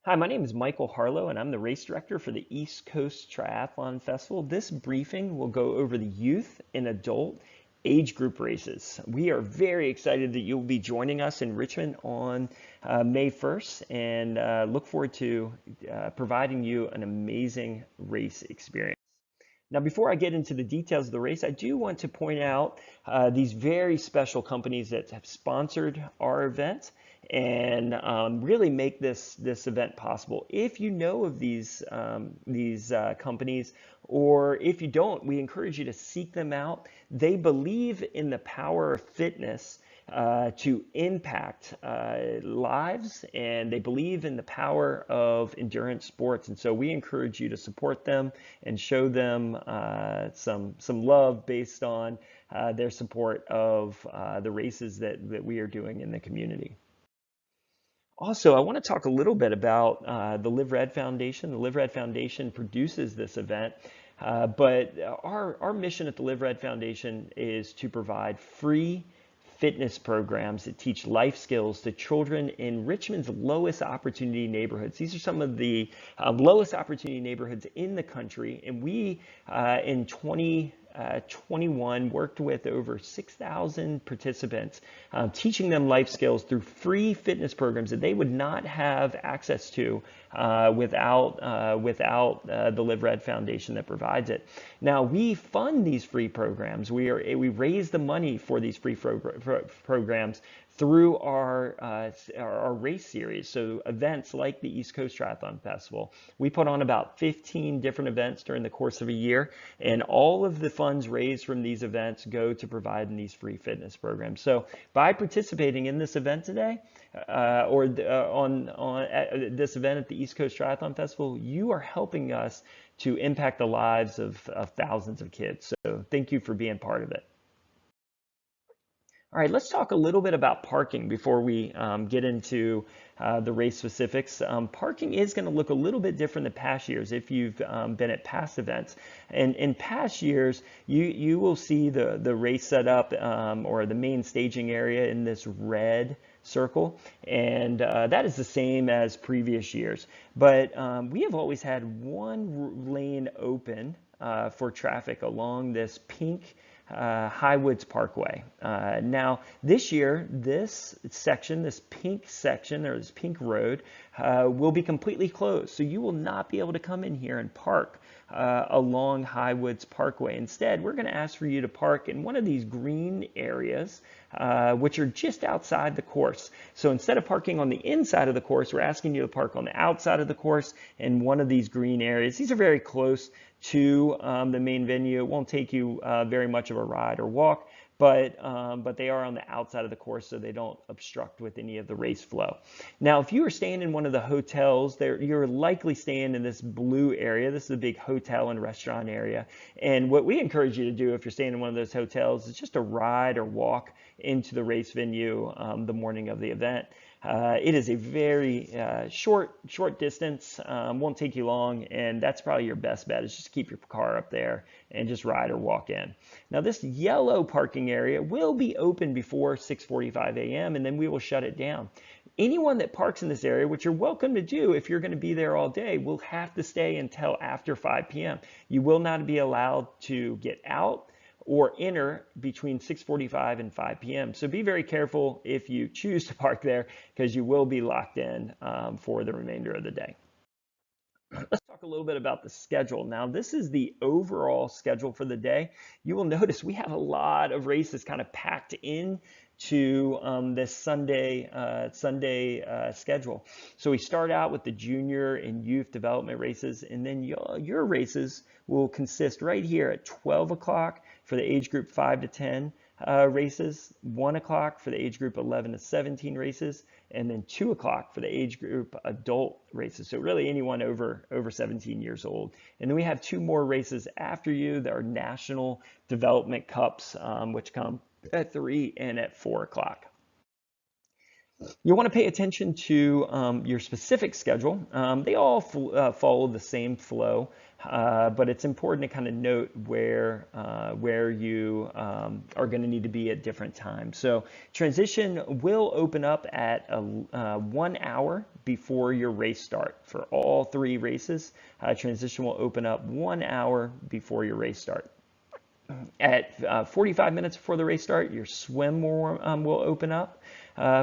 Hi, my name is Michael Harlow, and I'm the race director for the East Coast Triathlon Festival. This briefing will go over the youth and adult age group races. We are very excited that you'll be joining us in Richmond on May 1st and look forward to providing you an amazing race experience. Now, before I get into the details of the race, I do want to point out these very special companies that have sponsored our event and really make this event possible. If you know of these companies, or if you don't, we encourage you to seek them out. They believe in the power of fitness to impact lives, and they believe in the power of endurance sports. And so we encourage you to support them and show them some love based on their support of the races that we are doing in the community. Also, I want to talk a little bit about the Live Red Foundation. The Live Red Foundation produces this event, but our mission at the Live Red Foundation is to provide free fitness programs that teach life skills to children in Richmond's lowest opportunity neighborhoods. These are some of the lowest opportunity neighborhoods in the country, and we in 2021 worked with over 6,000 participants, teaching them life skills through free fitness programs that they would not have access to without the Live Red Foundation that provides it. Now, we fund these free programs. We raise the money for these free programs through our race series. So events like the East Coast Triathlon Festival. We put on about 15 different events during the course of a year, and all of the funds raised from these events go to providing these free fitness programs. So by participating in this event today, on this event at the East Coast Triathlon Festival, you are helping us to impact the lives of thousands of kids. So thank you for being part of it. All right, let's talk a little bit about parking before we get into the race specifics. Parking is going to look a little bit different than past years if you've been at past events. And in past years, you will see the race set up or the main staging area in this red circle, and that is the same as previous years. But we have always had one lane open for traffic along this pink Highwoods Parkway. Now, this year, this pink section, or this pink road, will be completely closed. So you will not be able to come in here and park along Highwoods Parkway. Instead, we're going to ask for you to park in one of these green areas, which are just outside the course. So instead of parking on the inside of the course, we're asking you to park on the outside of the course in one of these green areas. These are very close to the main venue. It won't take you very much of a ride or walk, but they are on the outside of the course, so they don't obstruct with any of the race flow. Now, if you are staying in one of the hotels, you're likely staying in this blue area. This is a big hotel and restaurant area. And what we encourage you to do if you're staying in one of those hotels is just to ride or walk into the race venue the morning of the event. It is a very short distance, won't take you long, and that's probably your best bet, is just keep your car up there and just ride or walk in. Now, this yellow parking area will be open before 6:45 a.m. and then we will shut it down. Anyone that parks in this area, which you're welcome to do if you're going to be there all day, will have to stay until after 5 p.m. You will not be allowed to get out or enter between 6:45 and 5 p.m. So be very careful if you choose to park there, because you will be locked in for the remainder of the day. Let's talk a little bit about the schedule. Now, this is the overall schedule for the day. You will notice we have a lot of races kind of packed in to this Sunday schedule. So we start out with the junior and youth development races, and then your races will consist right here at 12 o'clock for the age group 5 to 10 races, 1 o'clock for the age group 11 to 17 races, and then 2 o'clock for the age group adult races. So really anyone over 17 years old. And then we have 2 more races after you that are national development cups, which come at 3 and at 4 o'clock. You want to pay attention to your specific schedule. They all follow the same flow, but it's important to kind of note where you are going to need to be at different times. So transition will open up at 1 hour before your race start. For all 3 races, transition will open up 1 hour before your race start. At 45 minutes before the race start, your swim will open up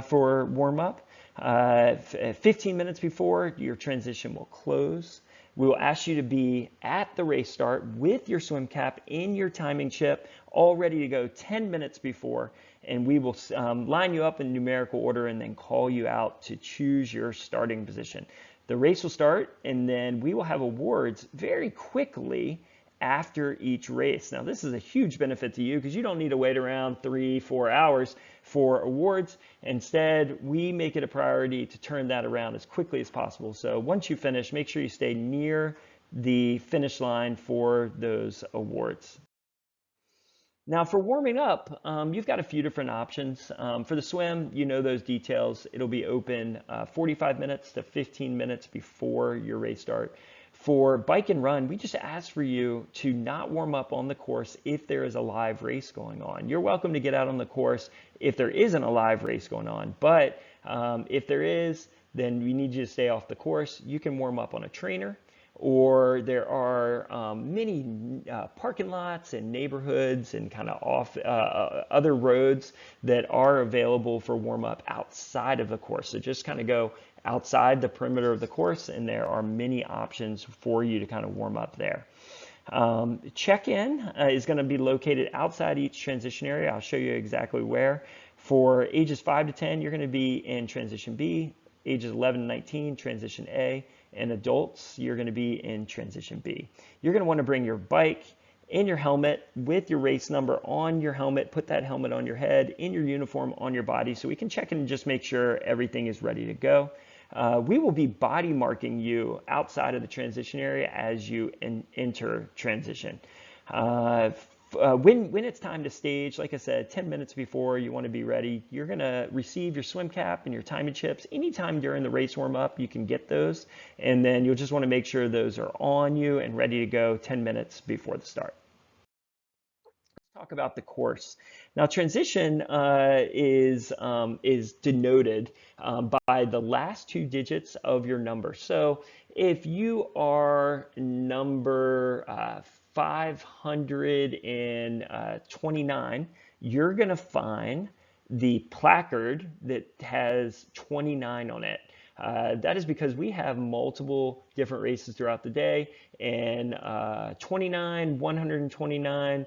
for warm-up. 15 minutes before, your transition will close. We will ask you to be at the race start with your swim cap in your timing chip, all ready to go 10 minutes before, and we will line you up in numerical order and then call you out to choose your starting position. The race will start, and then we will have awards very quickly after each race. Now, this is a huge benefit to you because you don't need to wait around 3-4 hours for awards. Instead, we make it a priority to turn that around as quickly as possible. So once you finish, make sure you stay near the finish line for those awards. Now for warming up, you've got a few different options. For the swim, you know those details. It'll be open 45 minutes to 15 minutes before your race start. For bike and run, we just ask for you to not warm up on the course if there is a live race going on. You're welcome to get out on the course if there isn't a live race going on, but if there is, then we need you to stay off the course. You can warm up on a trainer, or there are many parking lots and neighborhoods and kind of off other roads that are available for warm up outside of the course. So just kind of go outside the perimeter of the course, and there are many options for you to kind of warm up there. Check-in is going to be located outside each transition area. I'll show you exactly where. For ages 5 to 10, you're going to be in transition B. Ages 11 to 19, transition A. And adults, you're going to be in transition B. You're going to want to bring your bike in your helmet with your race number on your helmet. Put that helmet on your head, in your uniform, on your body, so we can check in and just make sure everything is ready to go. We will be body marking you outside of the transition area as you enter transition. When it's time to stage, like I said, 10 minutes before you want to be ready, you're going to receive your swim cap and your timing chips. Anytime during the race warm-up, you can get those, and then you'll just want to make sure those are on you and ready to go 10 minutes before the start. Talk about the course. Now, transition is denoted by the last 2 digits of your number. So if you are number 529, you're going to find the placard that has 29 on it. That is because we have multiple different races throughout the day, and 29, 129,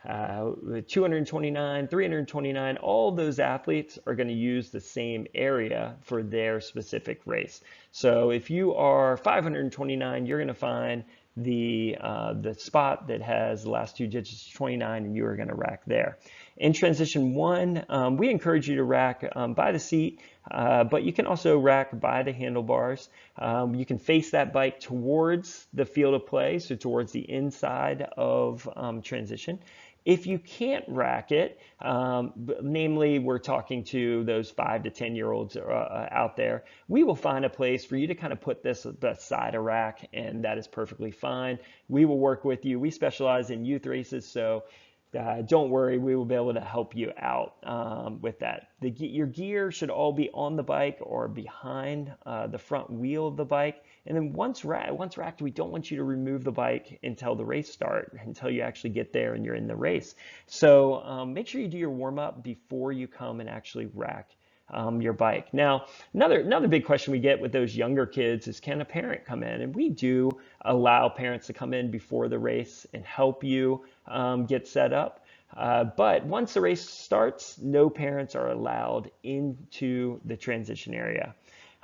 229, 329, all those athletes are going to use the same area for their specific race. So if you are 529, you're going to find the spot that has the last 2 digits 29, and you are going to rack there. In transition 1, we encourage you to rack by the seat, but you can also rack by the handlebars. You can face that bike towards the field of play, so towards the inside of transition. If you can't rack it, namely we're talking to those 5 to 10-year-olds out there, we will find a place for you to kind of put this beside a rack, and that is perfectly fine. We will work with you. We specialize in youth races, so don't worry, we will be able to help you out with that. Your gear should all be on the bike or behind the front wheel of the bike. And then once racked, we don't want you to remove the bike until the race start, until you actually get there and you're in the race. So make sure you do your warm up before you come and actually rack your bike. Now, another big question we get with those younger kids is, can a parent come in? And we do allow parents to come in before the race and help you get set up. But once the race starts, no parents are allowed into the transition area.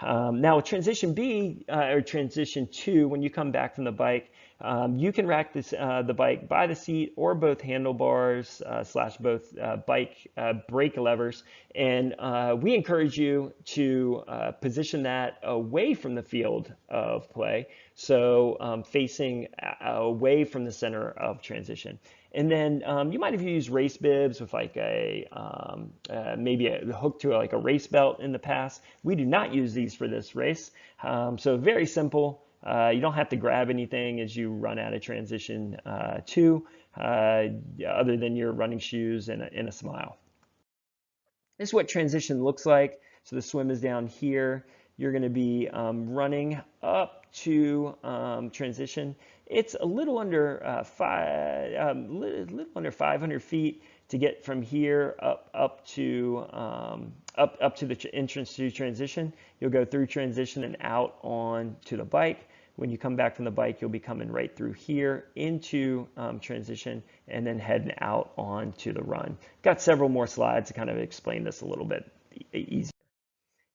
Now, transition B or transition 2, when you come back from the bike, you can rack the bike by the seat or both handlebars / both bike brake levers. And we encourage you to position that away from the field of play, so facing away from the center of transition. And then you might have used race bibs with like maybe a hook to like a race belt in the past. We do not use these for this race. So very simple. You don't have to grab anything as you run out of transition 2, other than your running shoes and a smile. This is what transition looks like. So the swim is down here. you're going to be running up to transition. It's a little under little under 500 feet to get from here up to the entrance to transition. You'll go through transition and out on to the bike. When you come back from the bike, you'll be coming right through here into transition and then heading out onto the run. Got several more slides to kind of explain this a little bit easier.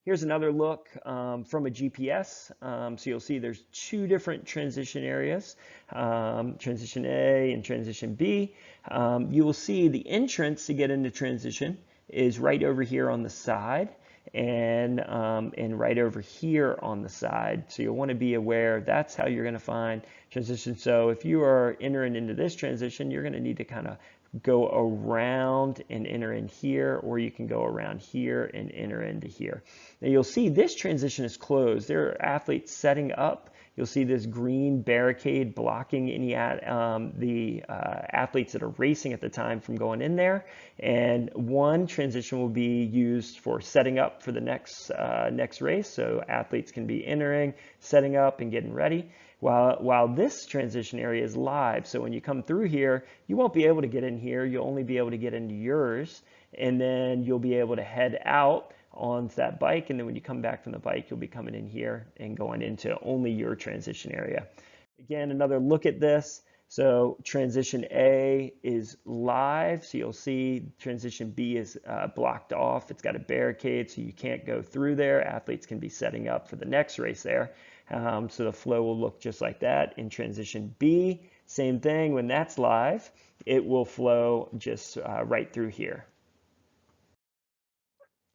Here's another look from a GPS. So you'll see there's two different transition areas, transition A and transition B. You will see the entrance to get into transition is right over here on the side and right over here on the side. So you'll want to be aware that's how you're going to find transition. So if you are entering into this transition, you're going to need to kind of go around and enter in here, or you can go around here and enter into here. Now you'll see this transition is closed. There are athletes setting up. You'll see this green barricade blocking any athletes that are racing at the time from going in there. And one transition will be used for setting up for the next race, so athletes can be entering, setting up, and getting ready. While this transition area is live, so when you come through here, you won't be able to get in here. You'll only be able to get into yours, and then you'll be able to head out onto that bike, and then when you come back from the bike, you'll be coming in here and going into only your transition area. Again, another look at this. So transition A is live, so you'll see transition B is blocked off. It's got a barricade, so you can't go through there. Athletes can be setting up for the next race there. So the flow will look just like that. In transition B, same thing. When that's live, it will flow just right through here.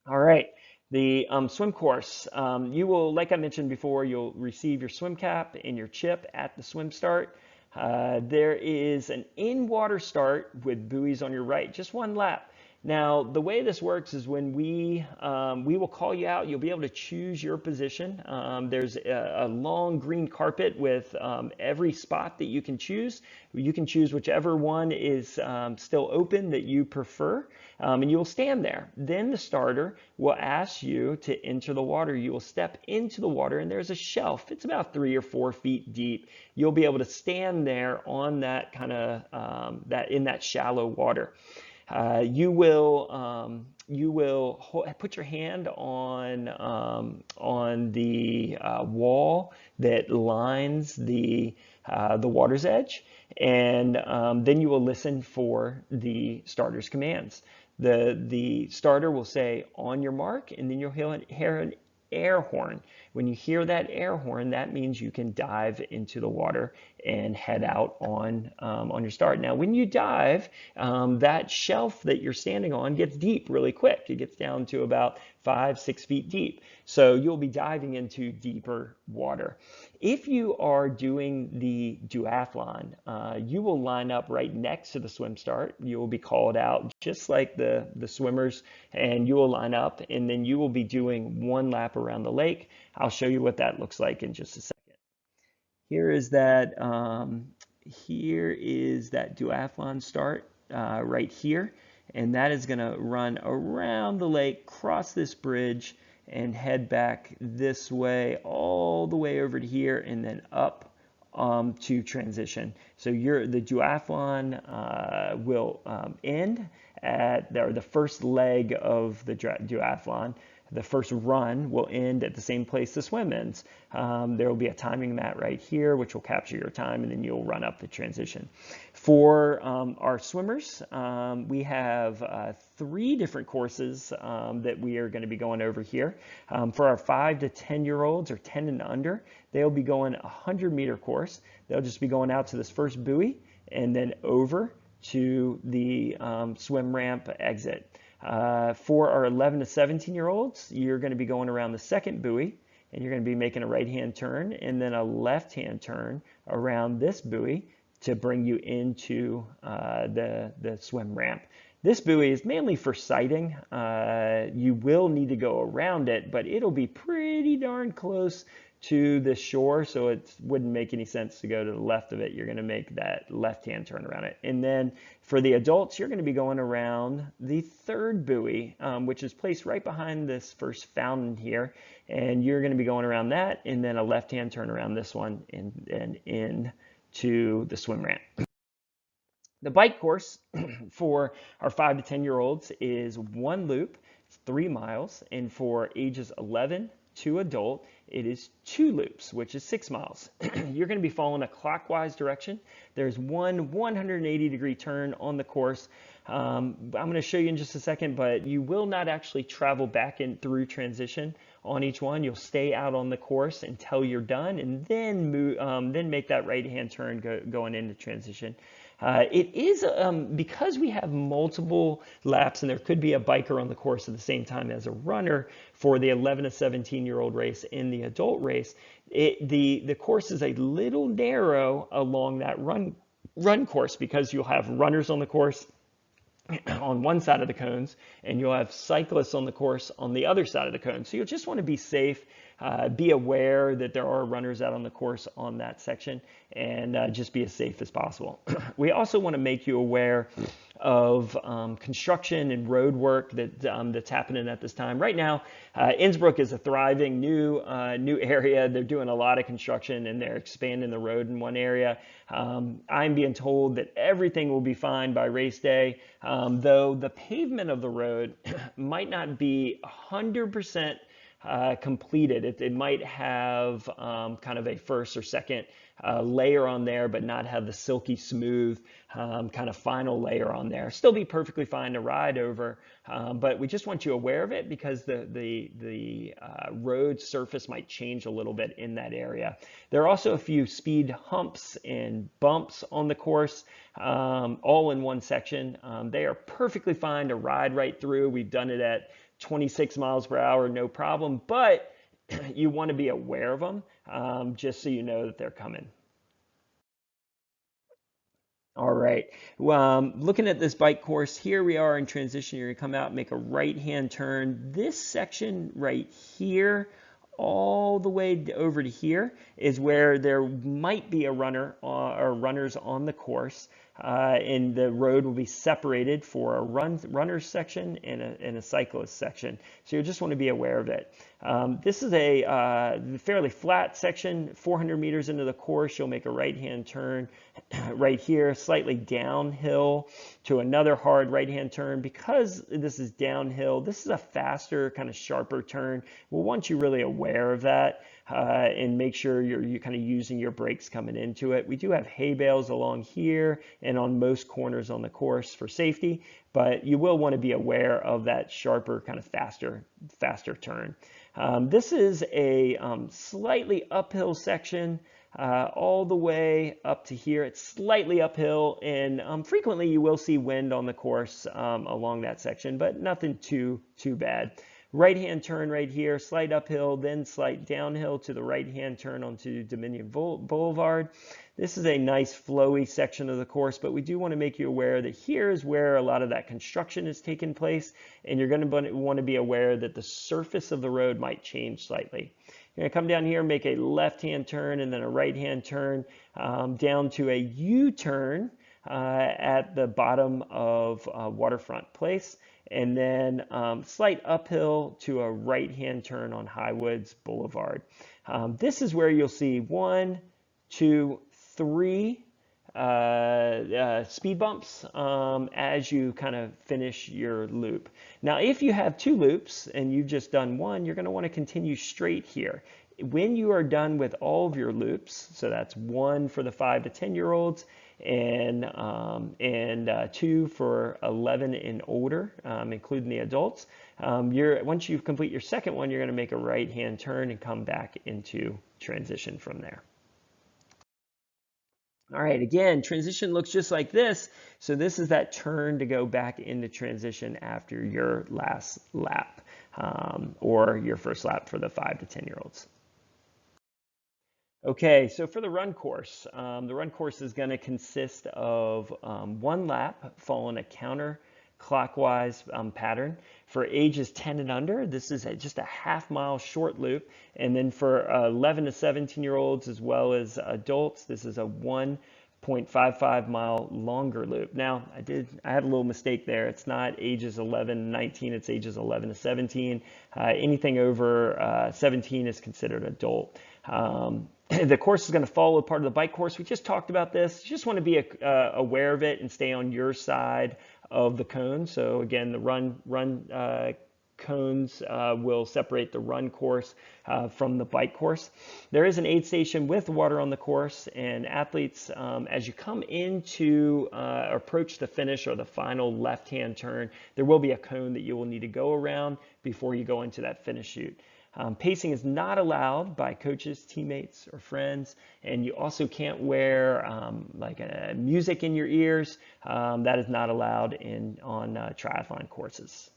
All right, the swim course. You will, like I mentioned before, you'll receive your swim cap and your chip at the swim start. There is an in-water start with buoys on your right, just one lap. Now, the way this works is when we will call you out, you'll be able to choose your position. There's a long green carpet with every spot that you can choose. You can choose whichever one is still open that you prefer, and you will stand there. Then the starter will ask you to enter the water. You will step into the water, and there's a shelf. It's about 3 or 4 feet deep. You'll be able to stand there on that kind of in that shallow water. You will put your hand on the wall that lines the water's edge, and then you will listen for the starter's commands. The starter will say, "On your mark," and then you'll hear an air horn. When you hear that air horn, that means you can dive into the water and head out on your start. Now, when you dive, that shelf that you're standing on gets deep really quick. It gets down to about 5-6 feet deep. So you'll be diving into deeper water. If you are doing the duathlon, you will line up right next to the swim start. You will be called out just like the swimmers, and you will line up, and then you will be doing one lap around the lake. I'll show you what that looks like in just a second. Here is that duathlon start right here, and that is going to run around the lake, cross this bridge, and head back this way, all the way over to here, and then up to transition. So the duathlon will end at the first leg of the duathlon. The first run will end at the same place the swim ends. There will be a timing mat right here, which will capture your time, and then you'll run up the transition. For our swimmers, we have 3 different courses that we are going to be going over here. For our 5 to 10-year-olds or 10 and under, they'll be going a 100-meter course. They'll just be going out to this first buoy and then over to the swim ramp exit. For our 11 to 17-year-olds, you're going to be going around the second buoy, and you're going to be making a right-hand turn and then a left-hand turn around this buoy to bring you into the swim ramp. This buoy is mainly for sighting. You will need to go around it, but it'll be pretty darn close to the shore, so it wouldn't make any sense to go to the left of it. You're going to make that left-hand turn around it. And then for the adults, you're going to be going around the third buoy, which is placed right behind this first fountain here. And you're going to be going around that, and then a left-hand turn around this one, and in to the swim ramp. The bike course for our 5 to 10-year-olds is one loop, it's 3 miles, and for ages 11 to adult, it is 2 loops, which is 6 miles. You're going to be following a clockwise direction. There's one 180-degree turn on the course. I'm going to show you in just a second, but you will not actually travel back in through transition on each one. You'll stay out on the course until you're done, and then move, then make that right-hand turn going into transition. It is, because we have multiple laps and there could be a biker on the course at the same time as a runner for the 11 to 17-year-old race and the adult race, the course is a little narrow along that run course, because you'll have runners on the course on one side of the cones, and you'll have cyclists on the course on the other side of the cone. So you'll just want to be safe, be aware that there are runners out on the course on that section, and just be as safe as possible. We also want to make you aware of construction and road work that's happening at this time. Right now, Innsbruck is a thriving new area. They're doing a lot of construction, and they're expanding the road in one area. I'm being told that everything will be fine by race day, though the pavement of the road might not be 100% completed. It might have kind of a first or second layer on there, but not have the silky smooth kind of final layer on there. Still be perfectly fine to ride over, but we just want you aware of it, because the road surface might change a little bit in that area. There are also a few speed humps and bumps on the course, all in one section. They are perfectly fine to ride right through. We've done it at 26 miles per hour, no problem, but you want to be aware of them, just so you know that they're coming. All right, looking at this bike course, here we are in transition. You're gonna come out, make a right-hand turn. This section right here, all the way over to here, is where there might be a runner or runners on the course, and the road will be separated for a runner's section and a cyclist section. So you just want to be aware of it. This is a fairly flat section, 400 meters into the course. You'll make a right-hand turn right here, slightly downhill to another hard right-hand turn. Because this is downhill, this is a faster, kind of sharper turn. We'll want you really aware of that, and make sure you're kind of using your brakes coming into it. We do have hay bales along here and on most corners on the course for safety, but you will want to be aware of that sharper, kind of faster turn. This is a slightly uphill section, all the way up to here. It's slightly uphill, and frequently you will see wind on the course along that section, but nothing too bad. Right-hand turn right here, slight uphill, then slight downhill to the right-hand turn onto Dominion Boulevard. This is a nice flowy section of the course, but we do want to make you aware that here is where a lot of that construction is taking place, and you're going to want to be aware that the surface of the road might change slightly. You're going to come down here, make a left-hand turn and then a right-hand turn down to a U-turn at the bottom of Waterfront Place, and then slight uphill to a right-hand turn on Highwoods Boulevard. This is where you'll see 1, 2, 3 speed bumps as you kind of finish your loop. Now, if you have 2 loops and you've just done 1, you're going to want to continue straight here. When you are done with all of your loops, so that's 1 for the 5 to 10-year-olds, and 2 for 11 and older, including the adults. Once you complete your second one, you're going to make a right-hand turn and come back into transition from there. All right, again, transition looks just like this. So this is that turn to go back into transition after your last lap, or your first lap for the 5 to 10-year-olds. Okay, so for the run course is going to consist of 1 lap following a clockwise pattern. For ages 10 and under, this is just a half-mile short loop. And then for 11 to 17-year-olds as well as adults, this is a 1.55-mile longer loop. Now, I had a little mistake there. It's not ages 11 to 19, it's ages 11 to 17. Anything over 17 is considered adult. The course is going to follow part of the bike course. We just talked about this. You just want to be aware of it and stay on your side of the cone. So again, the run cones will separate the run course from the bike course. There is an aid station with water on the course, and athletes, as you come into approach the finish or the final left-hand turn, there will be a cone that you will need to go around before you go into that finish chute. Pacing is not allowed by coaches, teammates, or friends, and you also can't wear like music in your ears. That is not allowed on triathlon courses.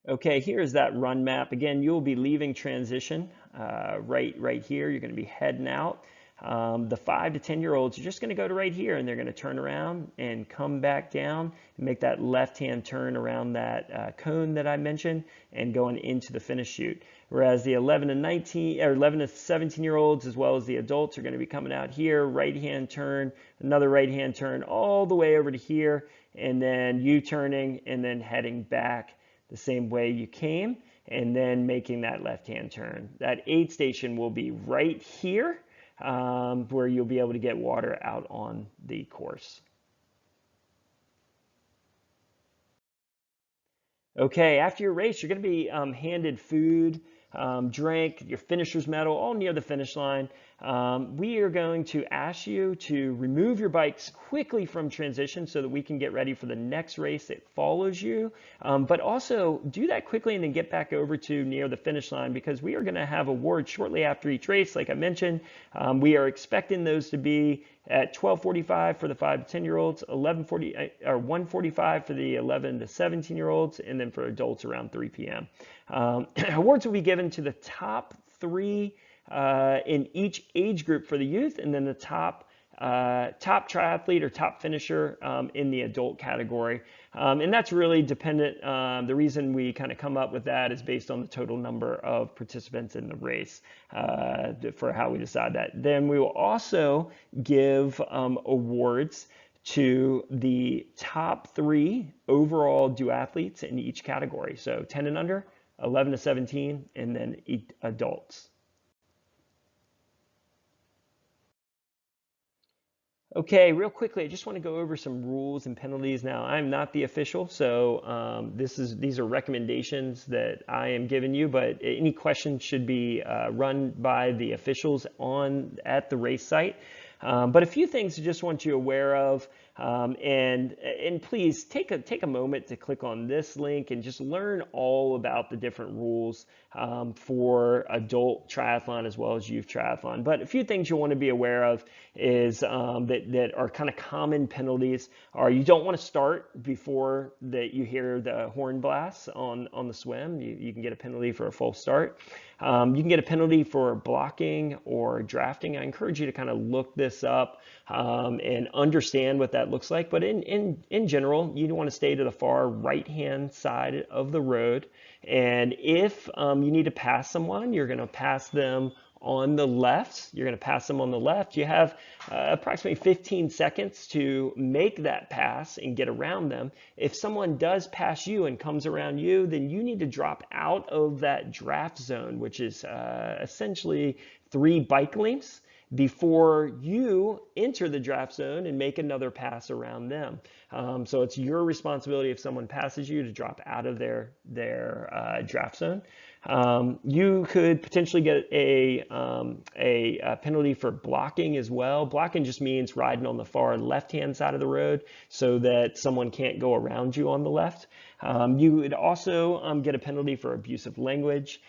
Okay, here's that run map. Again, you'll be leaving transition right here. You're going to be heading out. The 5 to 10-year-olds are just going to go to right here, and they're going to turn around and come back down and make that left-hand turn around that cone that I mentioned and going into the finish chute. Whereas the 11 to 19 or 11 to 17-year-olds as well as the adults are going to be coming out here, right-hand turn, another right-hand turn all the way over to here, and then U-turning and then heading back the same way you came, and then making that left-hand turn. That aid station will be right here, where you'll be able to get water out on the course. Okay, after your race, you're going to be handed food, drink, your finisher's medal, all near the finish line. We are going to ask you to remove your bikes quickly from transition so that we can get ready for the next race that follows you. But also do that quickly and then get back over to near the finish line, because we are going to have awards shortly after each race. Like I mentioned, we are expecting those to be at 12:45 for the 5 to 10-year-olds, 11:40 or 1:45 for the 11 to 17-year-olds, and then for adults around 3 p.m. Awards will be given to the top 3 in each age group for the youth, and then the top triathlete or top finisher in the adult category. And that's really dependent. The reason we kind of come up with that is based on the total number of participants in the race for how we decide that. Then we will also give awards to the top 3 overall duathletes in each category. So 10 and under, 11 to 17, and then adults. Okay, real quickly, I just want to go over some rules and penalties. Now, I'm not the official, so these are recommendations that I am giving you, but any questions should be run by the officials at the race site. But a few things I just want you aware of, and please take a moment to click on this link and just learn all about the different rules for adult triathlon as well as youth triathlon. But a few things you want to be aware of is that are kind of common penalties are you don't want to start before that you hear the horn blasts on the swim. You can get a penalty for a false start. You can get a penalty for blocking or drafting. I encourage you to kind of look this up and understand what that looks like. But in general, you want to stay to the far right-hand side of the road. And if you need to pass someone, you're going to pass them on the left. You're going to pass them on the left. You have approximately 15 seconds to make that pass and get around them. If someone does pass you and comes around you, then you need to drop out of that draft zone, which is essentially 3 bike lengths, before you enter the draft zone and make another pass around them. So it's your responsibility if someone passes you to drop out of their draft zone. You could potentially get a penalty for blocking as well. Blocking just means riding on the far left-hand side of the road so that someone can't go around you on the left. You would also get a penalty for abusive language,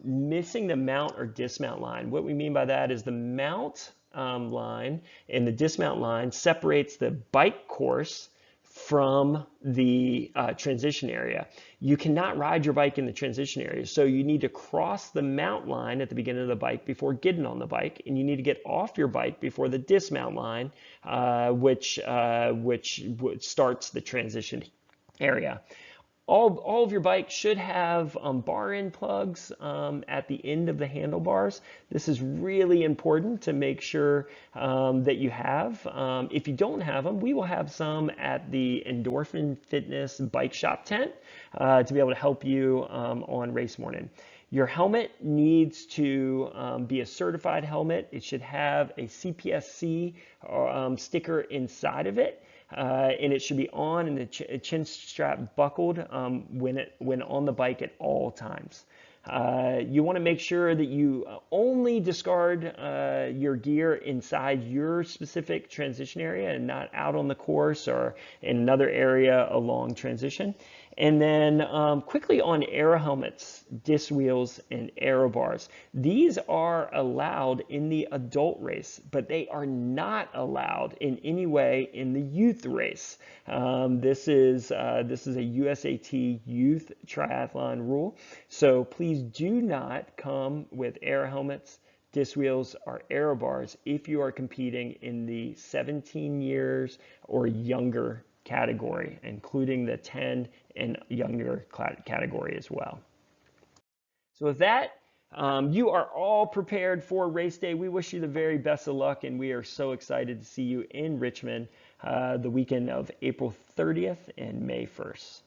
missing the mount or dismount line. What we mean by that is the mount line and the dismount line separates the bike course from the transition area. You cannot ride your bike in the transition area, so you need to cross the mount line at the beginning of the bike before getting on the bike, and you need to get off your bike before the dismount line, which starts the transition area. All of your bikes should have bar end plugs at the end of the handlebars. This is really important to make sure that you have. If you don't have them, we will have some at the Endorphin Fitness Bike Shop tent to be able to help you on race morning. Your helmet needs to be a certified helmet. It should have a CPSC sticker inside of it. And it should be on and the chin strap buckled when on the bike at all times. You want to make sure that you only discard your gear inside your specific transition area and not out on the course or in another area along transition. And then quickly on aero helmets, disc wheels, and aero bars. These are allowed in the adult race, but they are not allowed in any way in the youth race. This is a USAT youth triathlon rule. So please do not come with aero helmets, disc wheels, or aero bars if you are competing in the 17 years or younger category, including the 10 and younger category as well. So with that, you are all prepared for race day. We wish you the very best of luck, and we are so excited to see you in Richmond the weekend of April 30th and May 1st.